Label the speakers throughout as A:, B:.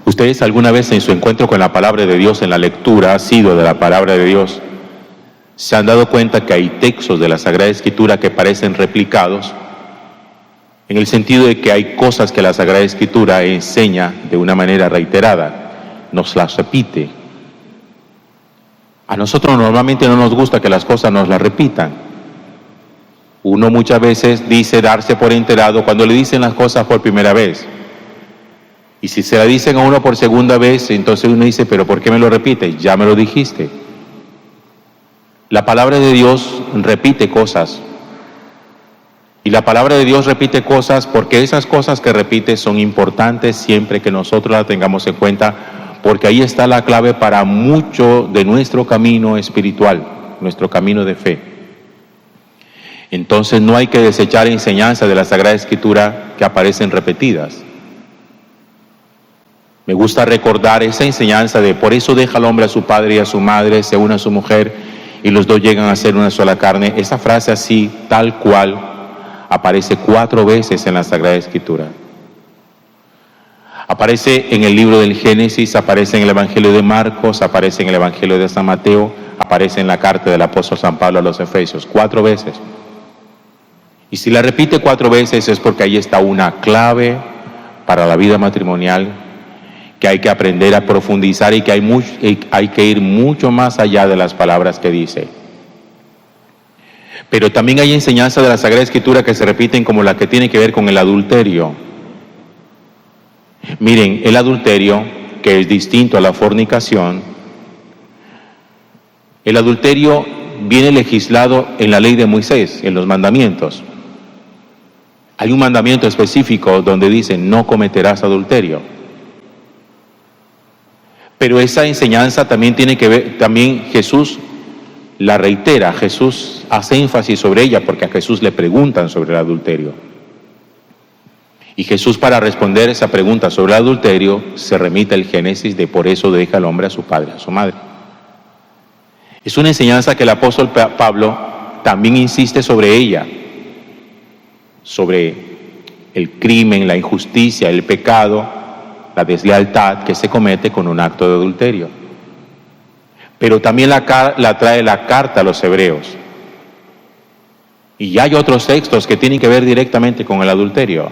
A: ¿Ustedes alguna vez en su encuentro con la palabra de Dios, en la lectura asiduo de la palabra de Dios, se han dado cuenta que hay textos de la Sagrada Escritura que parecen replicados, en el sentido de que hay cosas que la Sagrada Escritura enseña de una manera reiterada, nos las repite? A nosotros normalmente no nos gusta que las cosas nos las repitan. Uno muchas veces dice darse por enterado cuando le dicen las cosas por primera vez. Y si se la dicen a uno por segunda vez, entonces uno dice, ¿pero por qué me lo repites? Ya me lo dijiste. La palabra de Dios repite cosas. Y la palabra de Dios repite cosas porque esas cosas que repite son importantes siempre que nosotros las tengamos en cuenta, porque ahí está la clave para mucho de nuestro camino espiritual, nuestro camino de fe. Entonces no hay que desechar enseñanzas de la Sagrada Escritura que aparecen repetidas. Me gusta recordar esa enseñanza de por eso deja al hombre a su padre y a su madre, se une a su mujer y los dos llegan a ser una sola carne. Esa frase así, tal cual, aparece 4 veces en la Sagrada Escritura. Aparece en el libro del Génesis, aparece en el Evangelio de Marcos, aparece en el Evangelio de San Mateo, aparece en la carta del apóstol San Pablo a los Efesios, 4 veces. Y si la repite 4 veces es porque ahí está una clave para la vida matrimonial que hay que aprender a profundizar y que hay que ir mucho más allá de las palabras que dice. Pero también hay enseñanzas de la Sagrada Escritura que se repiten, como la que tiene que ver con el adulterio. Miren, el adulterio, que es distinto a la fornicación, el adulterio viene legislado en la ley de Moisés, en los mandamientos. Hay un mandamiento específico donde dice, no cometerás adulterio. Pero esa enseñanza también tiene que ver, también Jesús la reitera, Jesús hace énfasis sobre ella porque a Jesús le preguntan sobre el adulterio. Y Jesús, para responder esa pregunta sobre el adulterio, se remite al Génesis de por eso deja al hombre a su padre, a su madre. Es una enseñanza que el apóstol Pablo también insiste sobre ella, sobre el crimen, la injusticia, el pecado, la deslealtad que se comete con un acto de adulterio. Pero también la trae la carta a los hebreos. Y hay otros textos que tienen que ver directamente con el adulterio.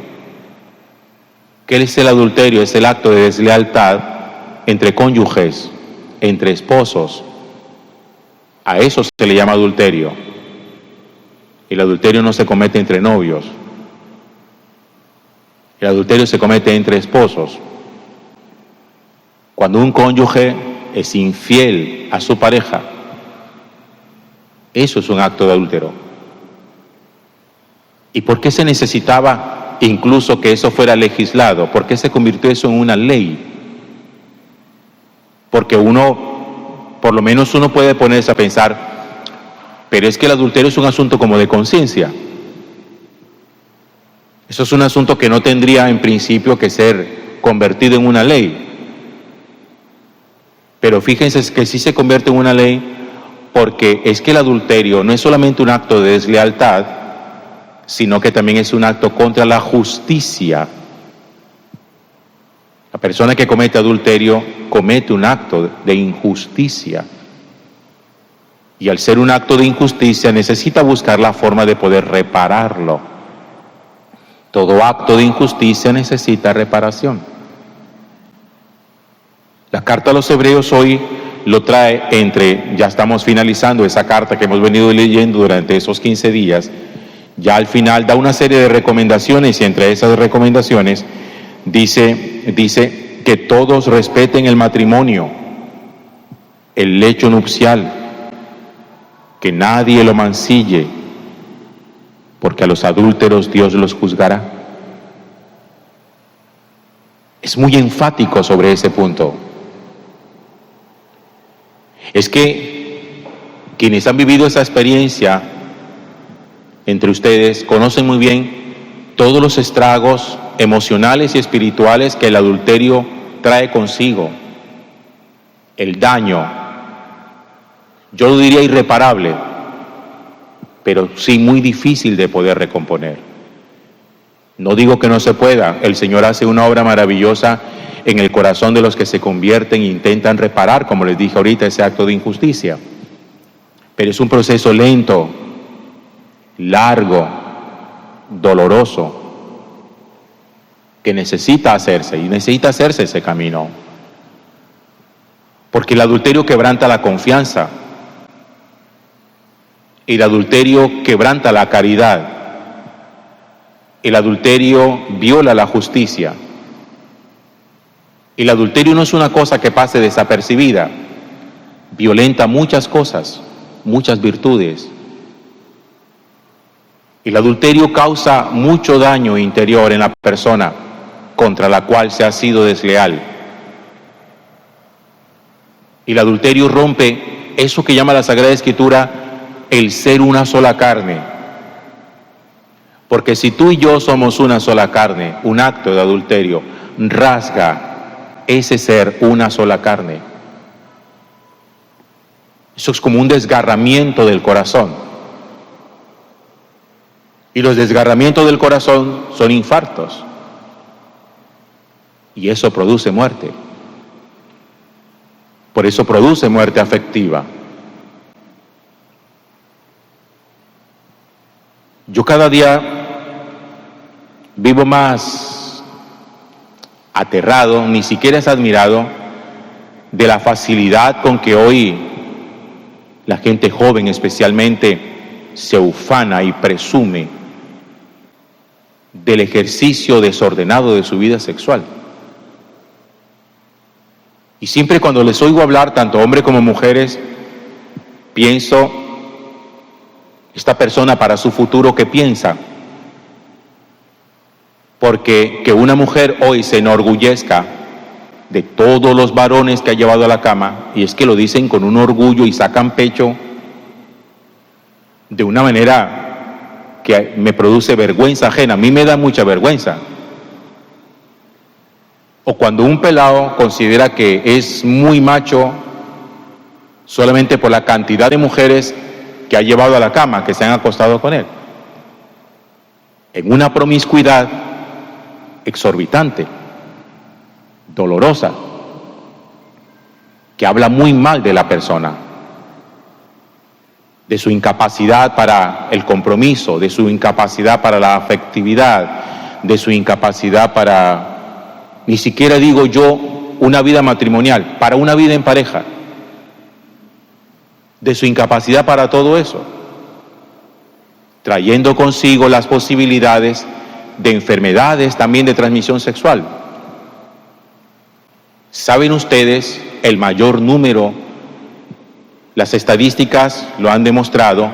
A: ¿Qué es el adulterio? Es el acto de deslealtad entre cónyuges, entre esposos. A eso se le llama adulterio. El adulterio no se comete entre novios. El adulterio se comete entre esposos. Cuando un cónyuge es infiel a su pareja, eso es un acto de adúltero. ¿Y por qué se necesitaba incluso que eso fuera legislado? ¿Por qué se convirtió eso en una ley? Porque por lo menos uno puede ponerse a pensar, pero es que el adulterio es un asunto como de conciencia. Eso es un asunto que no tendría en principio que ser convertido en una ley. Pero fíjense que sí se convierte en una ley porque es que el adulterio no es solamente un acto de deslealtad, sino que también es un acto contra la justicia. La persona que comete adulterio comete un acto de injusticia. Y al ser un acto de injusticia necesita buscar la forma de poder repararlo. Todo acto de injusticia necesita reparación. La carta a los hebreos hoy lo trae ya estamos finalizando esa carta que hemos venido leyendo durante esos 15 días, ya al final da una serie de recomendaciones y entre esas recomendaciones dice que todos respeten el matrimonio, el lecho nupcial, que nadie lo mancille, porque a los adúlteros Dios los juzgará. Es muy enfático sobre ese punto. Es que quienes han vivido esa experiencia entre ustedes conocen muy bien todos los estragos emocionales y espirituales que el adulterio trae consigo. El daño, yo lo diría irreparable, pero sí muy difícil de poder recomponer. No digo que no se pueda, el Señor hace una obra maravillosa en el corazón de los que se convierten e intentan reparar, como les dije ahorita, ese acto de injusticia. Pero es un proceso lento, largo, doloroso, que necesita hacerse, y necesita hacerse ese camino. Porque el adulterio quebranta la confianza, el adulterio quebranta la caridad, el adulterio viola la justicia. El adulterio no es una cosa que pase desapercibida, violenta muchas cosas, muchas virtudes. El adulterio causa mucho daño interior en la persona contra la cual se ha sido desleal. El adulterio rompe eso que llama la Sagrada Escritura el ser una sola carne. Porque si tú y yo somos una sola carne, un acto de adulterio rasga ese ser una sola carne. Eso es como un desgarramiento del corazón. Y los desgarramientos del corazón son infartos. Y eso produce muerte. Por eso produce muerte afectiva. Yo cada día vivo más aterrado, ni siquiera es admirado, de la facilidad con que hoy la gente joven especialmente se ufana y presume del ejercicio desordenado de su vida sexual. Y siempre cuando les oigo hablar, tanto hombres como mujeres, pienso, esta persona para su futuro, ¿qué piensa? Porque que una mujer hoy se enorgullezca de todos los varones que ha llevado a la cama, y es que lo dicen con un orgullo y sacan pecho de una manera que me produce vergüenza ajena. A mí me da mucha vergüenza. O cuando un pelado considera que es muy macho solamente por la cantidad de mujeres que ha llevado a la cama, que se han acostado con él, en una promiscuidad exorbitante, dolorosa, que habla muy mal de la persona, de su incapacidad para el compromiso, de su incapacidad para la afectividad, de su incapacidad para, ni siquiera digo yo, una vida matrimonial, para una vida en pareja, de su incapacidad para todo eso, trayendo consigo las posibilidades de enfermedades también de transmisión sexual. ¿Saben ustedes el mayor número? Las estadísticas lo han demostrado.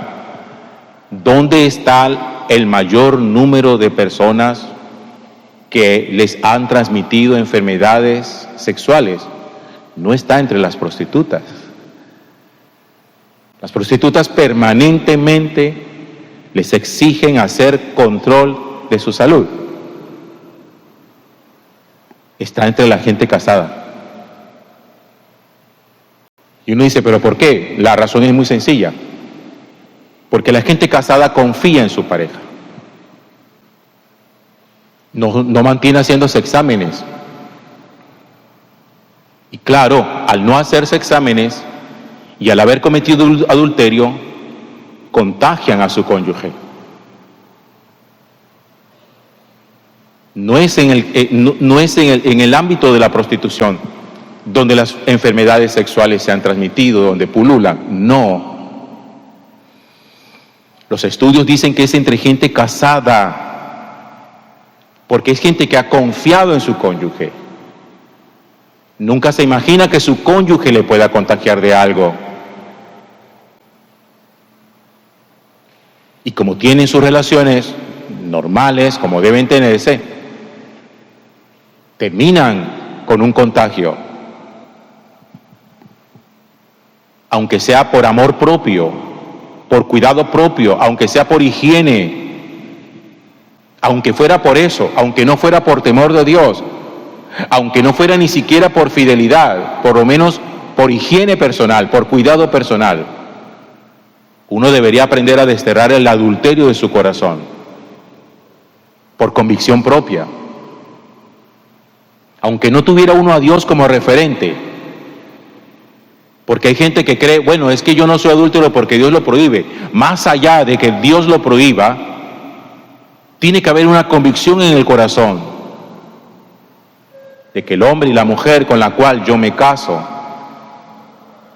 A: ¿Dónde está el mayor número de personas que les han transmitido enfermedades sexuales? No está entre las prostitutas. Las prostitutas permanentemente les exigen hacer control de su salud. Está entre la gente casada. Y uno dice, ¿pero por qué? La razón es muy sencilla. Porque la gente casada confía en su pareja. No mantiene haciéndose exámenes. Y claro, al no hacerse exámenes y al haber cometido adulterio, contagian a su cónyuge. No es en el ámbito de la prostitución donde las enfermedades sexuales se han transmitido, donde pululan. No. Los estudios dicen que es entre gente casada, porque es gente que ha confiado en su cónyuge. Nunca se imagina que su cónyuge le pueda contagiar de algo. Y como tienen sus relaciones normales, como deben tenerse, terminan con un contagio. Aunque sea por amor propio, por cuidado propio, aunque sea por higiene, aunque fuera por eso, aunque no fuera por temor de Dios, aunque no fuera ni siquiera por fidelidad, por lo menos por higiene personal, por cuidado personal, uno debería aprender a desterrar el adulterio de su corazón, por convicción propia. aunque no tuviera uno a Dios como referente. Porque hay gente que cree, bueno, es que yo no soy adúltero porque Dios lo prohíbe. Más allá de que Dios lo prohíba, tiene que haber una convicción en el corazón de que el hombre y la mujer con la cual yo me caso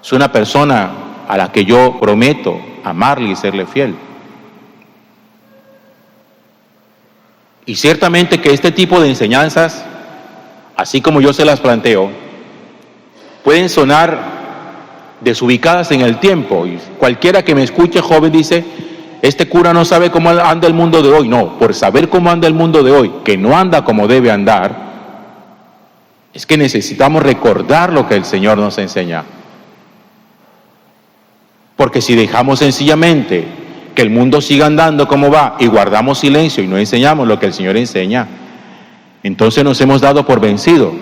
A: es una persona a la que yo prometo amarle y serle fiel. Y ciertamente que este tipo de enseñanzas, así como yo se las planteo, pueden sonar desubicadas en el tiempo. Y cualquiera que me escuche joven dice, este cura no sabe cómo anda el mundo de hoy. No, por saber cómo anda el mundo de hoy, que no anda como debe andar, es que necesitamos recordar lo que el Señor nos enseña. Porque si dejamos sencillamente que el mundo siga andando como va y guardamos silencio y no enseñamos lo que el Señor enseña, entonces nos hemos dado por vencido.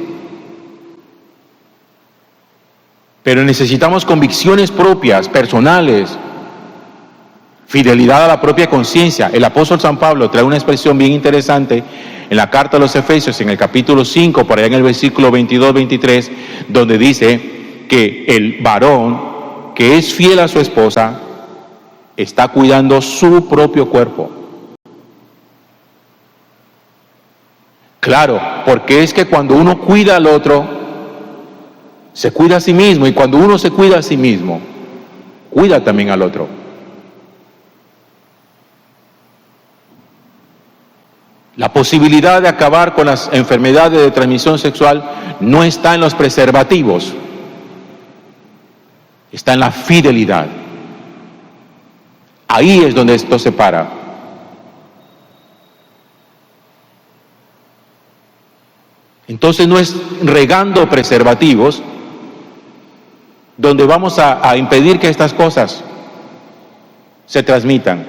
A: Pero necesitamos convicciones propias, personales, fidelidad a la propia conciencia. El apóstol San Pablo trae una expresión bien interesante en la carta a los Efesios, en el capítulo 5, por allá en el versículo 22-23, donde dice que el varón que es fiel a su esposa está cuidando su propio cuerpo. Claro, porque es que cuando uno cuida al otro, se cuida a sí mismo, y cuando uno se cuida a sí mismo, cuida también al otro. La posibilidad de acabar con las enfermedades de transmisión sexual no está en los preservativos, está en la fidelidad. Ahí es donde esto se para. Entonces no es regando preservativos donde vamos a impedir que estas cosas se transmitan.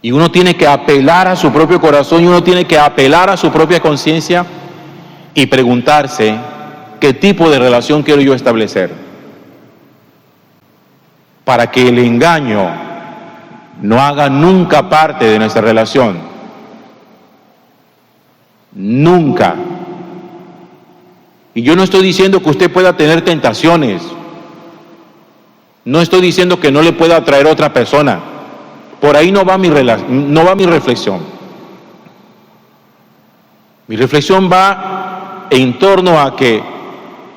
A: Y uno tiene que apelar a su propio corazón y uno tiene que apelar a su propia conciencia y preguntarse qué tipo de relación quiero yo establecer, para que el engaño no haga nunca parte de nuestra relación. Nunca. Y yo no estoy diciendo que usted pueda tener tentaciones. No estoy diciendo que no le pueda atraer a otra persona. Por ahí no va mi reflexión. Mi reflexión va en torno a que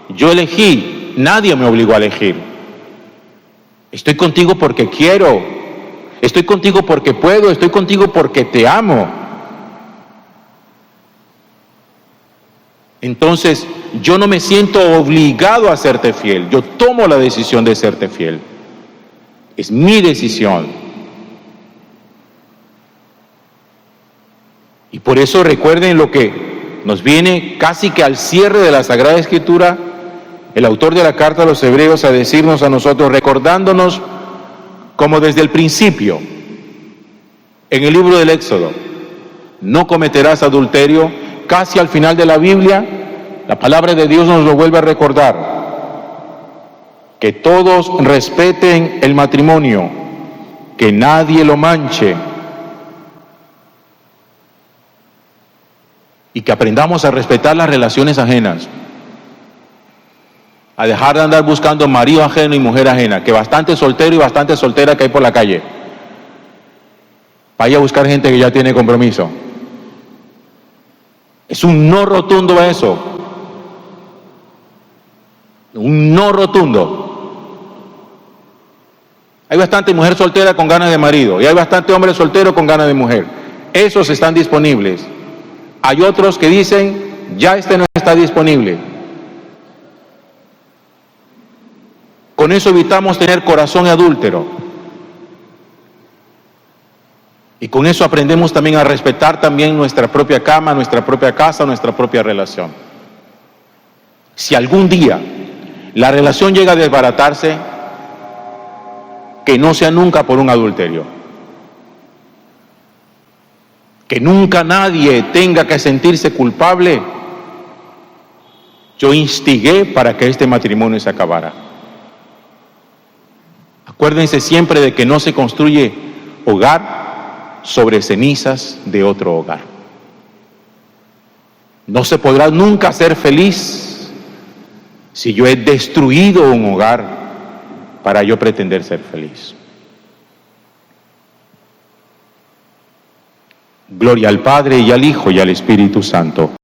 A: yo elegí, nadie me obligó a elegir. Estoy contigo porque quiero, estoy contigo porque puedo, estoy contigo porque te amo. Entonces, yo no me siento obligado a serte fiel, yo tomo la decisión de serte fiel. Es mi decisión. Y por eso recuerden lo que nos viene casi que al cierre de la Sagrada Escritura, el autor de la carta a los Hebreos a decirnos a nosotros, recordándonos como desde el principio, en el libro del Éxodo, no cometerás adulterio. Casi al final de la Biblia, la palabra de Dios nos lo vuelve a recordar, que todos respeten el matrimonio, que nadie lo manche, y que aprendamos a respetar las relaciones ajenas, a dejar de andar buscando marido ajeno y mujer ajena, que bastante soltero y bastante soltera que hay por la calle. Vaya a buscar gente que ya tiene compromiso. Es un no rotundo a eso. Un no rotundo. Hay bastante mujer soltera con ganas de marido y hay bastante hombre soltero con ganas de mujer. Esos están disponibles. Hay otros que dicen, ya este no está disponible. Con eso evitamos tener corazón adúltero. Y con eso aprendemos también a respetar también nuestra propia cama, nuestra propia casa, nuestra propia relación. Si algún día la relación llega a desbaratarse, que no sea nunca por un adulterio. Que nunca nadie tenga que sentirse culpable. Yo instigué para que este matrimonio se acabara. Acuérdense siempre de que no se construye hogar sobre cenizas de otro hogar. No se podrá nunca ser feliz si yo he destruido un hogar para yo pretender ser feliz. Gloria al Padre y al Hijo y al Espíritu Santo,